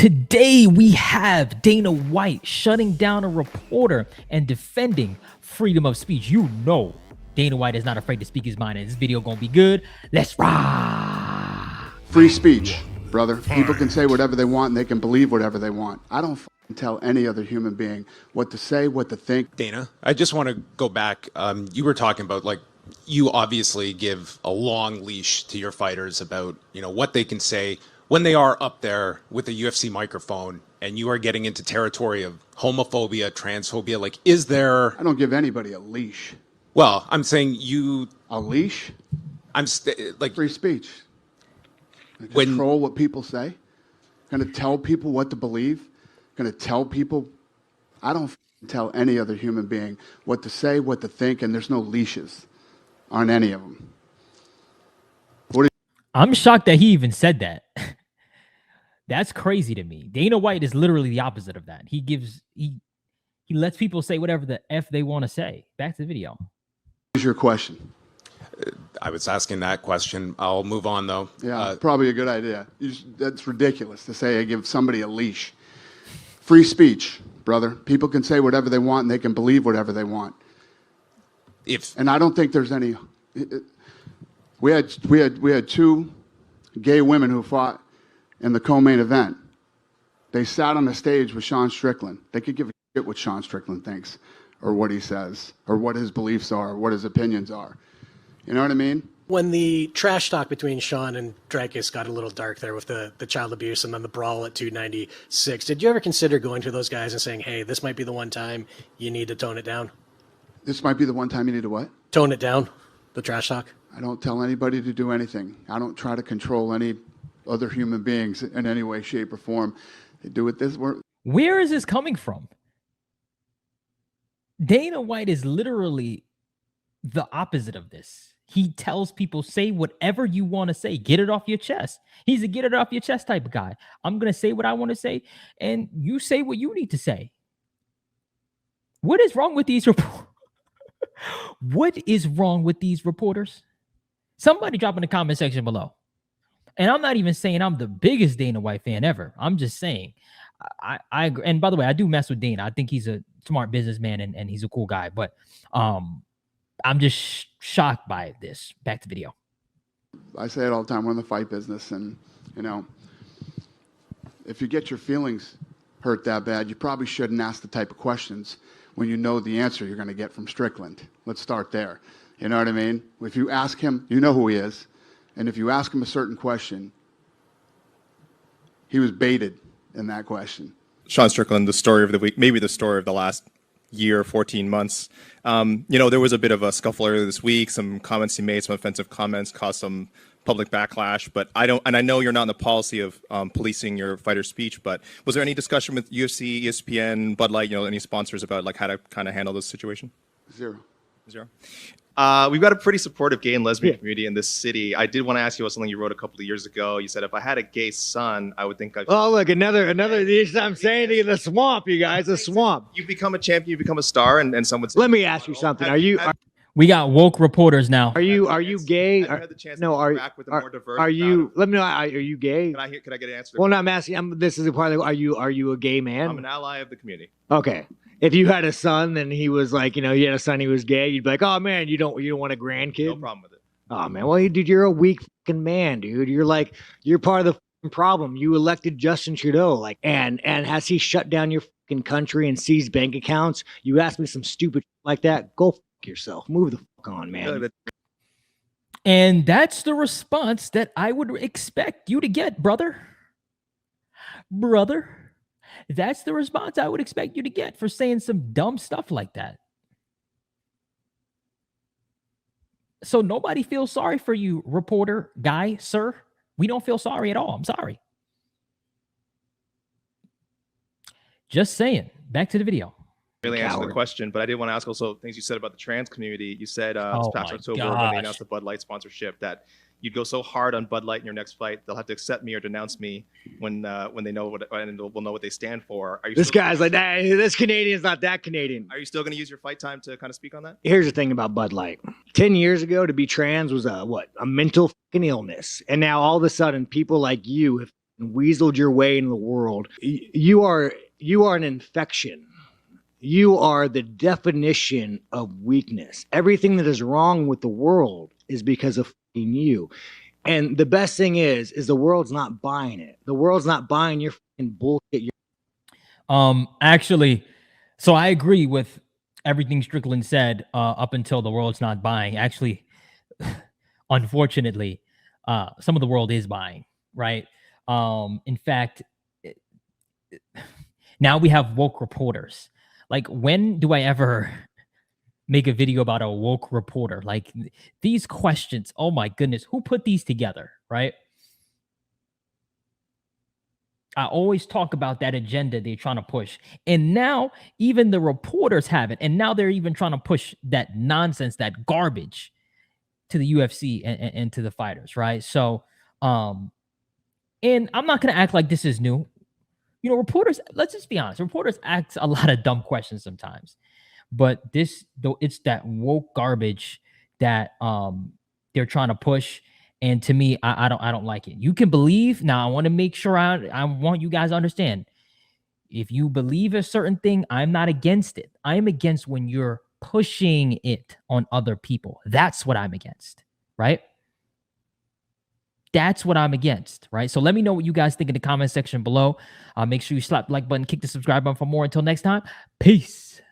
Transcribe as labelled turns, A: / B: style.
A: Today we have Dana White shutting down a reporter and defending freedom of speech. You know Dana White is not afraid to speak his mind, and this video gonna be good. Let's rock.
B: Free speech, brother. People can say whatever they want and they can believe whatever they want. I don't tell any other human being what to say, what to think.
C: Dana, I just want to go back. You were talking about, like, you obviously give a long leash to your fighters about, what they can say when they are up there with a UFC microphone, and you are getting into territory of homophobia, transphobia. Like, is there...
B: I don't give anybody a leash.
C: Well, I'm saying you...
B: A leash?
C: Like...
B: Free speech. Control what people say. Going to tell people what to believe. Going to tell people... I don't tell any other human being what to say, what to think, and there's no leashes on any of them.
A: I'm shocked that he even said that. That's crazy to me. Dana White is literally the opposite of that. He lets people say whatever the F they want to say. Back to the video.
B: Here's your question.
C: I was asking that question. I'll move on, though.
B: Yeah, probably a good idea. That's ridiculous to say I give somebody a leash. Free speech, brother. People can say whatever they want and they can believe whatever they want. And I don't think there's any... We had two gay women who fought in the co-main event. They sat on the stage with Sean Strickland. They could give a shit what Sean Strickland thinks, or what he says, or what his beliefs are, or what his opinions are. You know what I mean?
D: When the trash talk between Sean and Dreykus got a little dark there with the child abuse and then the brawl at 296, did you ever consider going to those guys and saying, hey, this might be the one time you need to tone it down?
B: This might be the one time you need to what? Tone
D: it down, the trash talk.
B: I don't tell anybody to do anything. I don't try to control any other human beings in any way, shape, or form. They do it this way.
A: Where is this coming from? Dana White is literally the opposite of this. He tells people, say whatever you want to say. Get it off your chest. He's a get it off your chest type of guy. I'm going to say what I want to say, and you say what you need to say. What is wrong with these reporters? What is wrong with these reporters? Somebody drop in the comment section below. And I'm not even saying I'm the biggest Dana White fan ever. I'm just saying, I agree. And by the way, I do mess with Dana. I think he's a smart businessman and he's a cool guy. But I'm just shocked by this. Back to video.
B: I say it all the time. We're in the fight business. And, if you get your feelings hurt that bad, you probably shouldn't ask the type of questions when you know the answer you're going to get from Strickland. Let's start there. You know what I mean? If you ask him, you know who he is. And if you ask him a certain question, he was baited in that question.
E: Sean Strickland, the story of the week, maybe the story of the last year, 14 months. There was a bit of a scuffle earlier this week. Some comments he made, some offensive comments caused some public backlash. But I know you're not in the policy of policing your fighter's speech, but was there any discussion with UFC, ESPN, Bud Light, any sponsors about how to kind of handle this situation?
B: Zero.
E: We've got a pretty supportive gay and lesbian community in this city. I did want to ask you about something you wrote a couple of years ago. You said, if I had a gay son, I would think I'd...
F: Oh, look, another. I'm saying to you, the swamp, you guys, the swamp.
E: You become a champion, you become a star, and someone...
F: Let me ask you something.
A: We got woke reporters now.
F: Are you gay?
E: Have you had the chance to interact with a more diverse...
F: Let me know, are you gay?
E: Can I get an answer?
F: Well, no, I'm asking, this is a part of are you a gay man?
E: I'm an ally of the community.
F: Okay. If you had a son and he was like, you had a son, he was gay, you'd be like, oh man, you don't want a grandkid?
E: No problem with it.
F: Oh man, well, dude, you're a weak fucking man, dude. You're part of the fucking problem. You elected Justin Trudeau, and has he shut down your fucking country and seized bank accounts? You ask me some stupid like that, go fuck yourself. Move the fuck on, man.
A: And that's the response that I would expect you to get, brother. That's the response I would expect you to get for saying some dumb stuff like that. So nobody feels sorry for you, reporter, guy, sir. We don't feel sorry at all. I'm sorry. Just saying. Back to the video.
E: Really answer the question, but I did want to ask also things you said about the trans community. You said this past October when they announced the Bud Light sponsorship that you'd go so hard on Bud Light in your next fight, they'll have to accept me or denounce me when they know what, and will know what they stand for.
F: This guy's like, hey, this Canadian's not that Canadian.
E: Are you still going to use your fight time to kind of speak on that?
F: Here's the thing about Bud Light. 10 years ago, to be trans was a mental fucking illness. And now all of a sudden, people like you have weaseled your way into the world. You are an infection. You are the definition of weakness. Everything that is wrong with the world is because of you. And the best thing is the world's not buying it. The world's not buying your bullshit.
A: Actually, so I agree with everything Strickland said up until the world's not buying. Actually, unfortunately, some of the world is buying, right? In fact, now we have woke reporters. Like, when do I ever make a video about a woke reporter? Like, these questions, oh my goodness, who put these together, right? I always talk about that agenda they're trying to push. And now even the reporters have it. And now they're even trying to push that nonsense, that garbage to the UFC and to the fighters, right? So, and I'm not going to act like this is new. You know, reporters, let's just be honest, reporters ask a lot of dumb questions sometimes. But this, though, it's that woke garbage that they're trying to push. And to me, I don't like it. You can believe. Now, I want to make sure I want you guys to understand. If you believe a certain thing, I'm not against it. I am against when you're pushing it on other people. That's what I'm against, right? That's what I'm against, right? So let me know what you guys think in the comment section below. Make sure you slap the like button, kick the subscribe button for more. Until next time, peace.